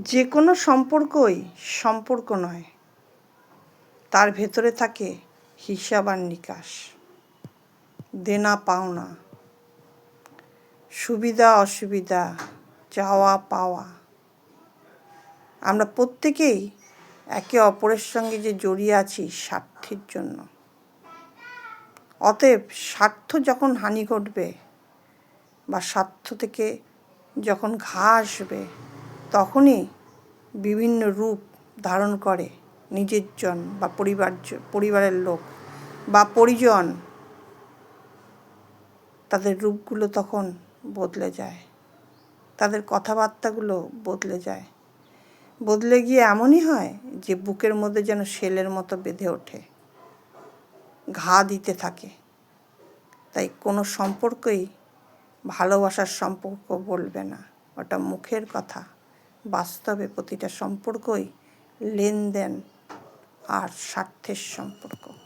যে কোনো সম্পর্কই সম্পর্ক নয়, তার ভেতরে থাকে হিসাব আর নিকাশ, দেনা পাওনা, সুবিধা অসুবিধা, চাওয়া পাওয়া। আমরা প্রত্যেকেই একে অপরের সঙ্গে যে জড়িয়ে আছি স্বার্থের জন্য। অতএব স্বার্থ যখন হানি ঘটবে বা স্বার্থ থেকে যখন ঘা আসবে, তখনই বিভিন্ন রূপ ধারণ করে নিজের জন বা পরিবারের লোক বা পরিজন। তাদের রূপগুলো তখন বদলে যায়, তাদের কথাবার্তাগুলো বদলে যায়, বদলে গিয়ে এমনই হয় যে বুকের মধ্যে যেন শেলের মতো বেঁধে ওঠে, ঘা দিতে থাকে। তাই কোনো সম্পর্কই ভালোবাসার সম্পর্ক বলবে না, ওটা মুখের কথা। বাস্তবে প্রতিটা সম্পর্কই লেনদেন আর স্বার্থের সম্পর্ক।